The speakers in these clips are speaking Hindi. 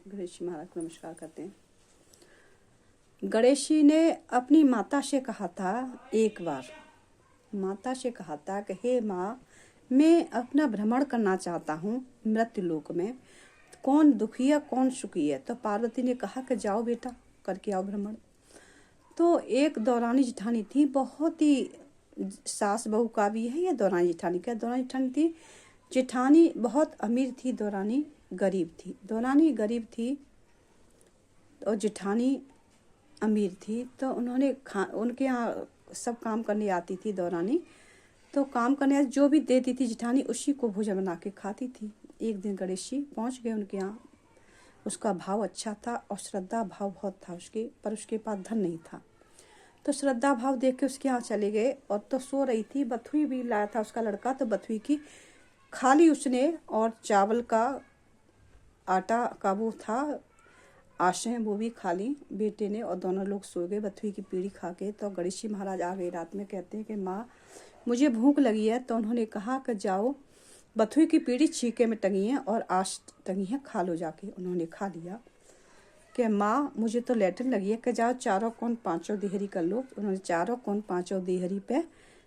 गणेश जी महाराज को नमस्कार करते हैं। गणेश जी ने अपनी माता से कहा था, एक बार माता से कहा था कि हे माँ, मैं अपना भ्रमण करना चाहता हूँ मृत्यु लोक में, कौन दुखी है कौन सुखी है। तो पार्वती ने कहा कि जाओ बेटा, करके आओ भ्रमण। तो एक दौरानी जेठानी थी, बहुत ही सास बहू का भी है ये दौरानी जेठानी का। दौरानी जेठानी थी, जेठानी बहुत अमीर थी, दौरानी गरीब थी। दौरानी गरीब थी और जेठानी अमीर थी। तो उन्होंने उनके यहाँ सब काम करने आती थी दौरानी। तो काम करने जो भी देती थी जेठानी, उसी को भोजन बना के खाती थी। एक दिन गणेश जी पहुँच गए उनके यहाँ। उसका भाव अच्छा था और श्रद्धा भाव बहुत था उसके, पर उसके पास धन नहीं था। तो श्रद्धा भाव देख के उसके यहाँ चले गए। और तो सो रही थी, बथुई भी लाया था उसका लड़का, तो बथुई की खाली उसने, और चावल का आटा का वो था आशय, वो भी खाली बेटे ने, और दोनों लोग सो गए बथुई की पीढ़ी खा के। तो गणेश जी महाराज आ गए रात में, कहते हैं कि माँ मुझे भूख लगी है। तो उन्होंने कहा कि जाओ, बथुई की पीढ़ी छीके में टंगी है और आश टंगी है, खा लो जाके। उन्होंने खा लिया। कि माँ मुझे तो लेटन लगी है, कि जाओ चारों कोन पांचों देहरी कर लो। उन्होंने चारों कोन पांचों देहरी पे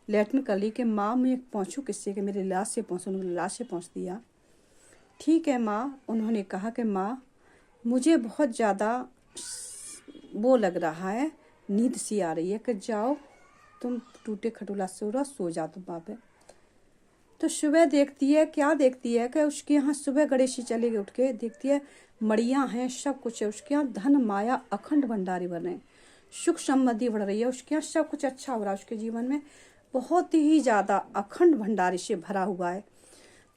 लेटन कर ली। कि माँ मैं पहुँचूँ किससे, कि मेरे लाश से पहुँचूँ। उन्होंने लाश से पहुँच दिया। ठीक है माँ। उन्होंने कहा कि माँ मुझे बहुत ज़्यादा वो लग रहा है, नींद सी आ रही है, कि जाओ तुम टूटे खटोला सो जाओ तुम वहाँ पे। तो सुबह देखती है, क्या देखती है कि उसके यहाँ सुबह गणेश जी चले गए, उठ के देखती है मड़ियाँ हैं, सब कुछ है उसके यहाँ, धन माया अखंड भंडारी बन रहे, सुख समृद्धि बढ़ रही है उसके यहाँ, सब कुछ अच्छा हो रहा है उसके जीवन में, बहुत ही ज़्यादा अखंड भंडारी से भरा हुआ है।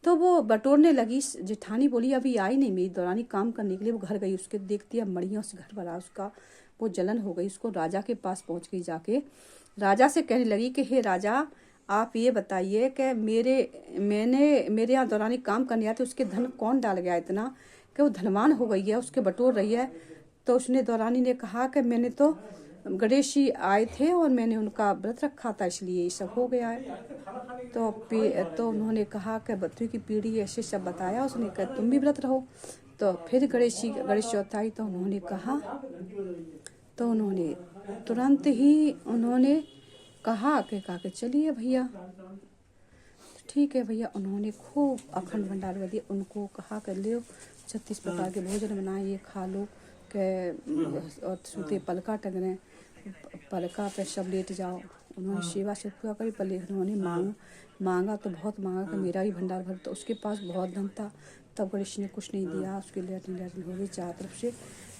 तो वो बटोरने लगी। जेठानी बोली अभी आई नहीं मेरी दौरानी काम करने के लिए। वो घर गई, उसके देखती है मड़ियों से घर भरा उसका, वो जलन हो गई उसको। राजा के पास पहुंच गई, जाके राजा से कहने लगी कि हे राजा, आप ये बताइए कि मेरे यहाँ दौरानी काम करने आते, उसके धन कौन डाल गया इतना कि वो धनवान हो गई है, उसके बटोर रही है। तो उसने दौरानी ने कहा कि मैंने तो गणेश जी आए थे और मैंने उनका व्रत रखा था, इसलिए ये सब हो गया है। तो उन्होंने कहा कि बथुई की पीढ़ी ऐसे सब बताया। उसने कहा तुम भी व्रत रहो। तो फिर गणेश चौथ आई। तो उन्होंने कहा, तो उन्होंने तुरंत ही उन्होंने कहा कि चलिए भैया, ठीक है भैया। उन्होंने खूब अखंड भंडार दिया। उनको कहा कि ले 36 प्रकार के भोजन बनाए, ये खा लो, के और सूते पलका टंग रहे, पलका पे सब लेट जाओ। उन्होंने सेवा से पूरा करी। पहले उन्होंने मांगा तो बहुत मांगा कि मेरा भी भंडार भर। तो उसके पास बहुत धन था, तब गणेश ने कुछ नहीं दिया। उसके लेटन हो गई, चारों तरफ से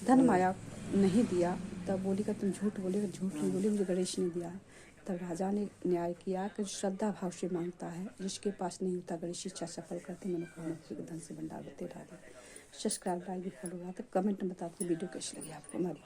धन माया नहीं दिया। तब बोली कि तुम झूठ बोले। झूठ नहीं बोली, मुझे गणेश ने दिया है। तब राजा ने न्याय किया कि श्रद्धा भाव से मांगता है, जिसके पास नहीं होता गणेश इच्छा सफल करते, मनोकामना धन से भंडार होते। सब्सक्राइब लाइक भी फॉलो हुआ। तो कमेंट में बताते वीडियो कैसी लगी आपको हमारी।